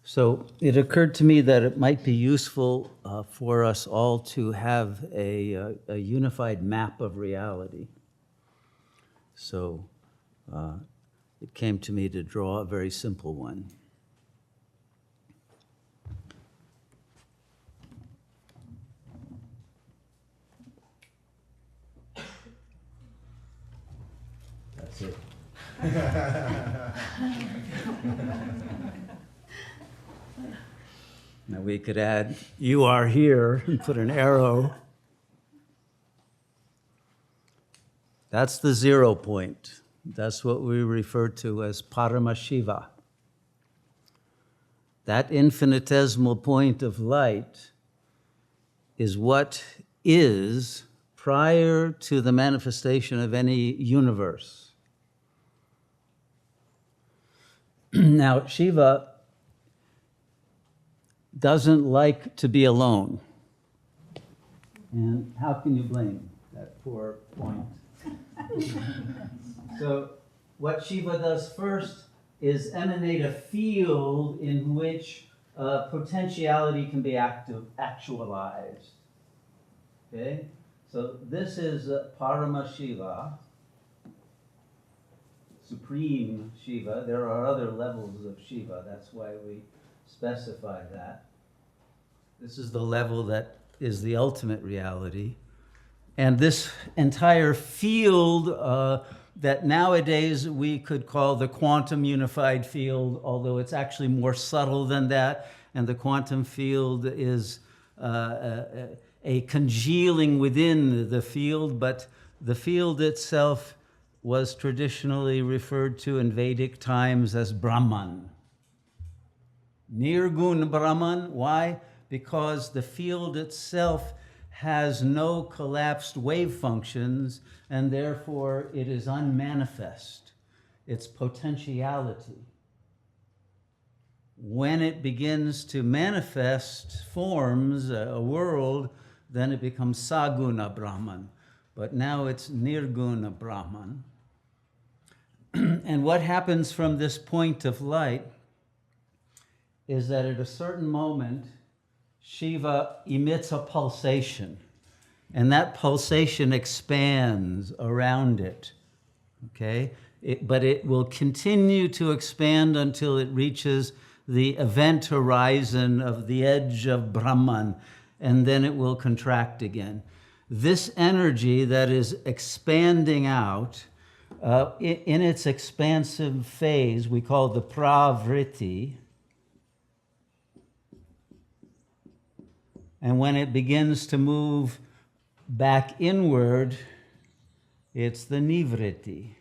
So it occurred to me that it might be useful for us all to have a unified map of reality. So it came to me to draw a very simple one. That's it. Now we could add, "You are here," and put an arrow. That's the 0 point. That's what we refer to as Paramashiva. That infinitesimal point of light is what is prior to the manifestation of any universe. Now, Shiva doesn't like to be alone. And how can you blame that poor point? So what Shiva does first is emanate a field in which potentiality can be actualized. Okay? So this is Paramashiva, Supreme Shiva. There are other levels of Shiva. That's why we specify that. This is the level that is the ultimate reality. And this entire field that nowadays we could call the quantum unified field, although it's actually more subtle than that, and the quantum field is a congealing within the field, but the field itself was traditionally referred to in Vedic times as Brahman. Nirgun Brahman. Why? Because the field itself has no collapsed wave functions, and therefore it is unmanifest. It's potentiality. When it begins to manifest forms, a world, then it becomes Saguna Brahman. But now it's Nirguna Brahman. And what happens from this point of light is that at a certain moment, Shiva emits a pulsation, and that pulsation expands around it, okay? But it will continue to expand until it reaches the event horizon of the edge of Brahman, and then it will contract again. This energy that is expanding out, in its expansive phase, we call the pravritti. And when it begins to move back inward, it's the nivritti.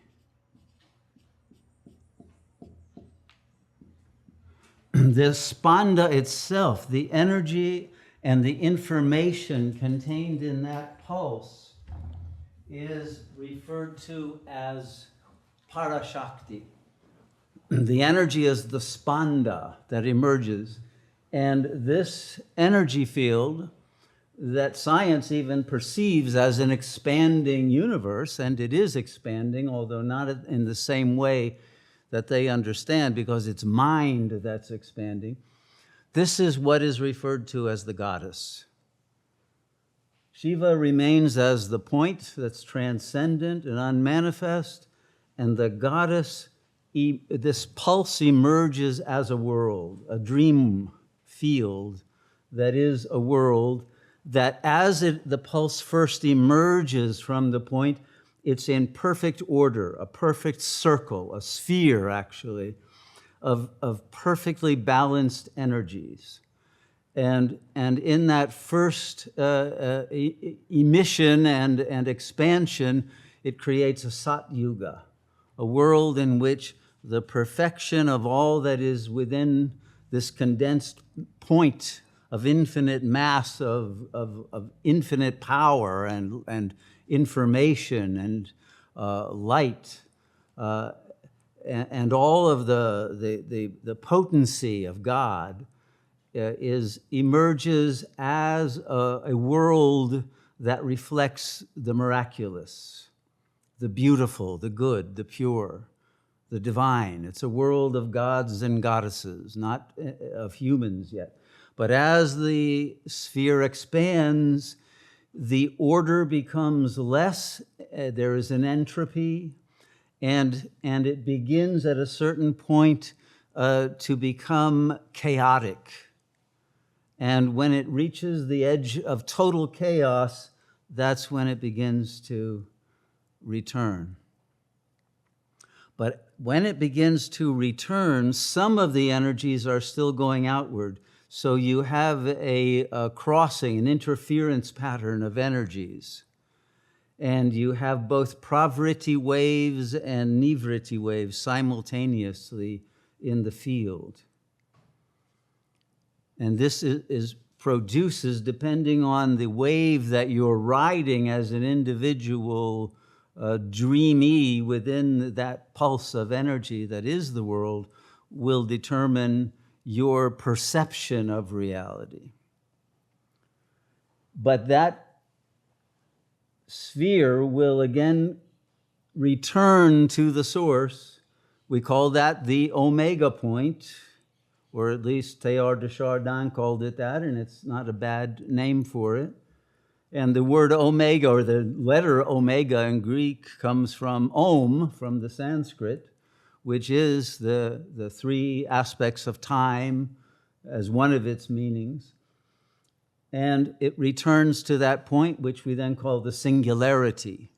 The spanda itself, the energy and the information contained in that pulse, is referred to as parashakti. The energy is the spanda that emerges. And this energy field that science even perceives as an expanding universe, and it is expanding, although not in the same way that they understand, because it's mind that's expanding. This is what is referred to as the goddess. Shiva remains as the point that's transcendent and unmanifest, and the goddess, this pulse emerges as a world, a dream field that is a world that as the pulse first emerges from the point, it's in perfect order, a perfect circle, a sphere actually, of perfectly balanced energies. And in that first emission and expansion, it creates a Sat Yuga, a world in which the perfection of all that is within this condensed point of infinite mass, of infinite power and information and light, and all of the potency of God emerges as a world that reflects the miraculous, the beautiful, the good, the pure, the divine. It's a world of gods and goddesses, not of humans yet. But as the sphere expands, the order becomes less, there is an entropy, and it begins at a certain point to become chaotic. And when it reaches the edge of total chaos, that's when it begins to return. But when it begins to return, some of the energies are still going outward. So you have a crossing, an interference pattern of energies. And you have both pravriti waves and nivriti waves simultaneously in the field. And this produces, depending on the wave that you're riding as an individual dreamee within that pulse of energy that is the world, will determine your perception of reality. But that sphere will again return to the source. We call that the omega point, or at least Teilhard de Chardin called it that, and it's not a bad name for it. And the word omega, or the letter omega in Greek, comes from om, from the Sanskrit, which is the three aspects of time as one of its meanings. And it returns to that point, which we then call the singularity.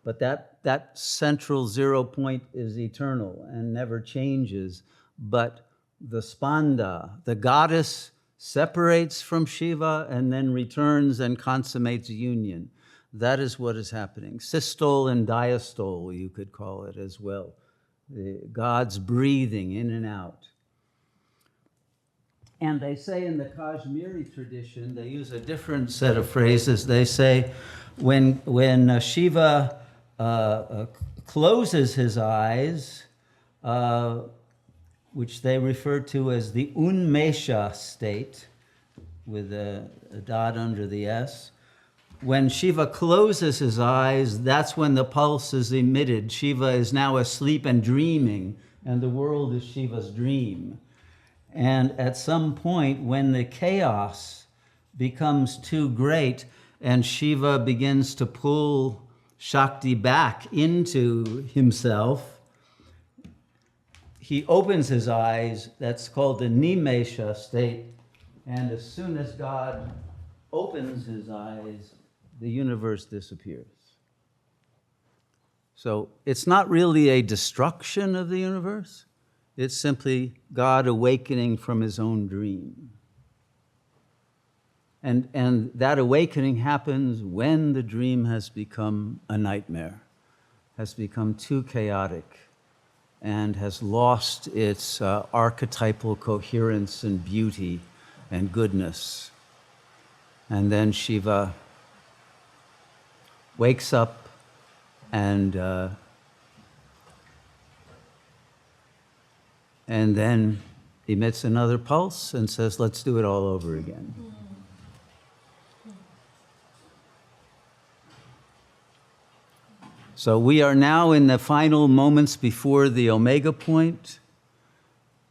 But that central 0 point is eternal and never changes. But the spanda, the goddess, separates from Shiva and then returns and consummates union. That is what is happening. Systole and diastole, you could call it as well. The God's breathing in and out. And they say in the Kashmiri tradition, they use a different set of phrases. They say when Shiva closes his eyes, which they refer to as the unmesha state, with a dot under the S. When Shiva closes his eyes, that's when the pulse is emitted. Shiva is now asleep and dreaming, and the world is Shiva's dream. And at some point, when the chaos becomes too great and Shiva begins to pull Shakti back into himself, he opens his eyes. That's called the nimesha state. And as soon as God opens his eyes, the universe disappears. So it's not really a destruction of the universe. It's simply God awakening from his own dream. And that awakening happens when the dream has become a nightmare, has become too chaotic, and has lost its archetypal coherence and beauty and goodness. And then Shiva wakes up and then emits another pulse and says, let's do it all over again. So we are now in the final moments before the omega point,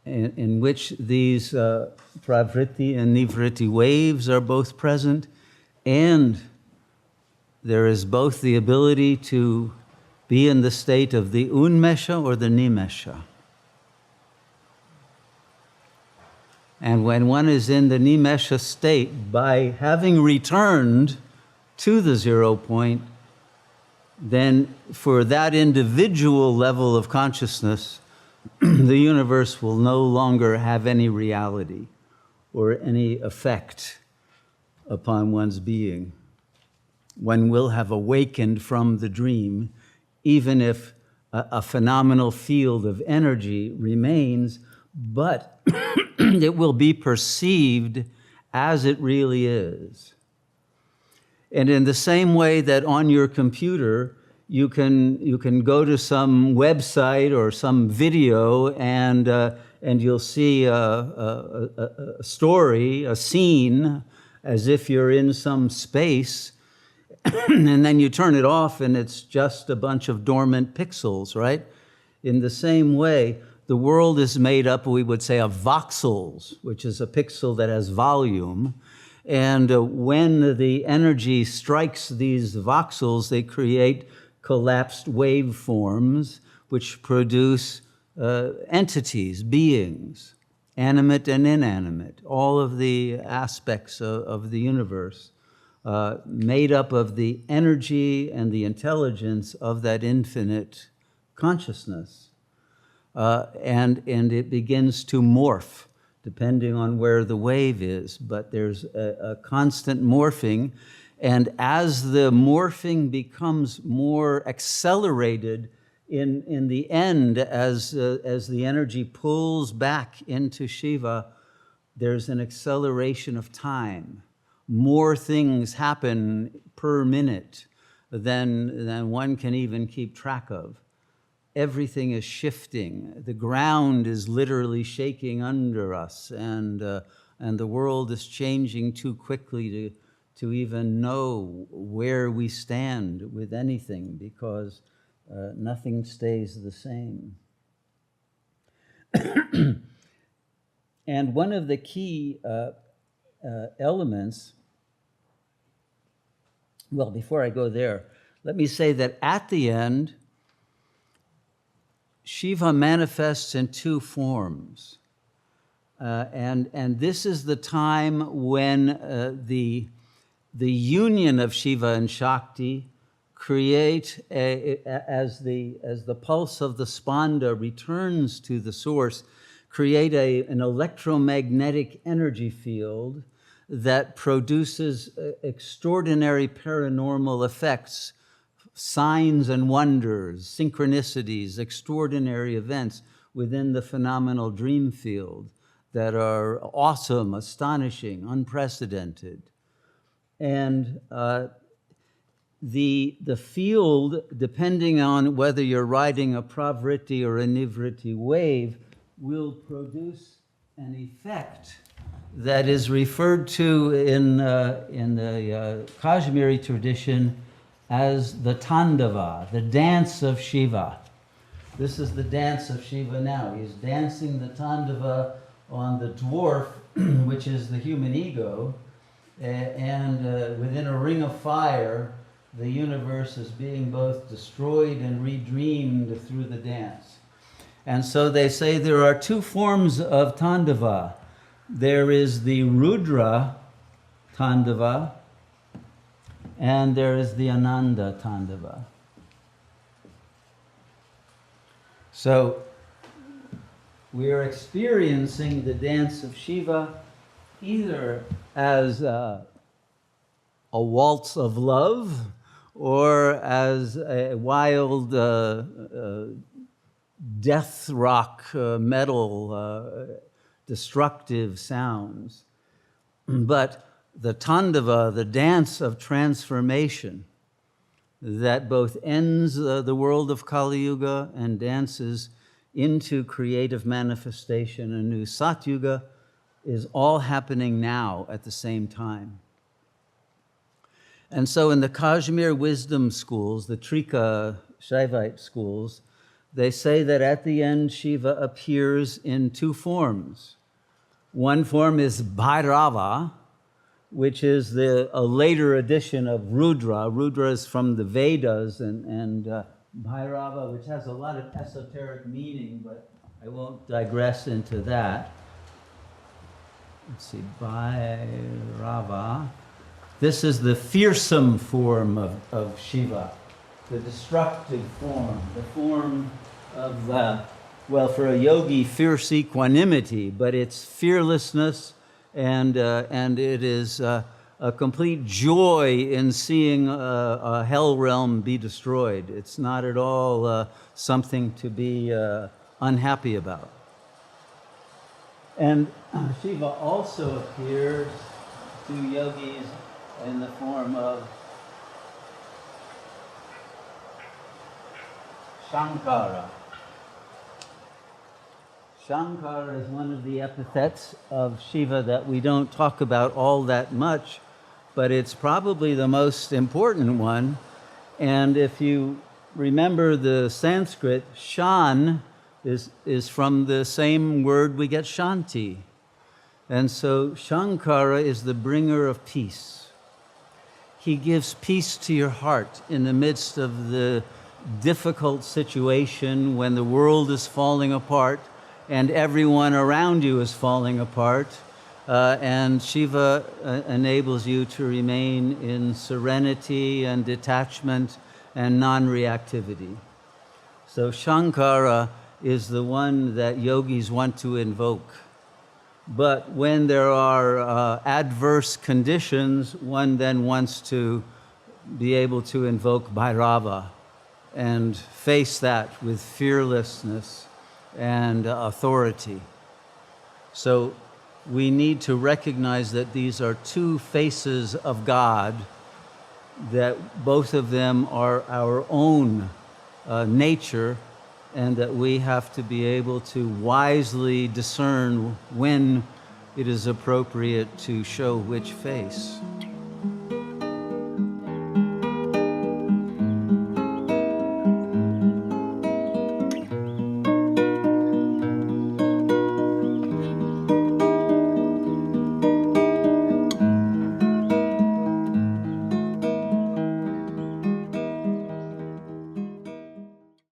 in which these pravriti and nivriti waves are both present, and there is both the ability to be in the state of the unmesha or the nimesha. And when one is in the nimesha state, by having returned to the 0 point, then for that individual level of consciousness, the universe will no longer have any reality or any effect upon one's being. One will have awakened from the dream, even if a phenomenal field of energy remains, but it will be perceived as it really is. And in the same way that on your computer, you can go to some website or some video and you'll see a story, a scene, as if you're in some space, and then you turn it off and it's just a bunch of dormant pixels, right? In the same way, the world is made up, we would say, of voxels, which is a pixel that has volume. And when the energy strikes these voxels, they create collapsed waveforms, which produce entities, beings, animate and inanimate, all of the aspects of the universe, made up of the energy and the intelligence of that infinite consciousness. And it begins to morph, depending on where the wave is. But there's a constant morphing. And as the morphing becomes more accelerated in the end, as the energy pulls back into Shiva, there's an acceleration of time. More things happen per minute than one can even keep track of. Everything is shifting. The ground is literally shaking under us, and the world is changing too quickly to even know where we stand with anything, because nothing stays the same. And one of the key elements, well, before I go there, let me say that at the end, Shiva manifests in two forms. And this is the time when the union of Shiva and Shakti create, as the pulse of the spanda returns to the source, create an electromagnetic energy field that produces extraordinary paranormal effects, signs and wonders, synchronicities, extraordinary events within the phenomenal dream field that are awesome, astonishing, unprecedented. And the field, depending on whether you're riding a pravritti or a nivritti wave, will produce an effect that is referred to in the Kashmiri tradition as the Tandava, the dance of Shiva. This is the dance of Shiva now. He's dancing the Tandava on the dwarf, which is the human ego, and within a ring of fire, the universe is being both destroyed and redreamed through the dance. And so they say there are two forms of Tandava. There is the Rudra Tandava, and there is the Ananda Tandava. So we are experiencing the dance of Shiva either as a waltz of love or as a wild death rock metal destructive sounds. But the Tandava, the dance of transformation, that both ends the world of Kali Yuga and dances into creative manifestation, a new Sat Yuga, is all happening now at the same time. And so in the Kashmir wisdom schools, the Trika Shaivite schools, they say that at the end Shiva appears in two forms. One form is Bhairava, which is a later edition of Rudra. Rudra is from the Vedas, and Bhairava, which has a lot of esoteric meaning, but I won't digress into that. Let's see, Bhairava. This is the fearsome form of Shiva, the destructive form, the form of, well, for a yogi, fierce equanimity, but it's fearlessness, and it is a complete joy in seeing a hell realm be destroyed. It's not at all something to be unhappy about. And Shiva also appears to yogis in the form of Shankara. Shankara is one of the epithets of Shiva that we don't talk about all that much, but it's probably the most important one. And if you remember the Sanskrit, shan is from the same word we get shanti. And so Shankara is the bringer of peace. He gives peace to your heart in the midst of the difficult situation when the world is falling apart and everyone around you is falling apart. And Shiva enables you to remain in serenity and detachment and non-reactivity. So Shankara is the one that yogis want to invoke. But when there are adverse conditions, one then wants to be able to invoke Bhairava and face that with fearlessness and authority. So we need to recognize that these are two faces of God, that both of them are our own nature, and that we have to be able to wisely discern when it is appropriate to show which face.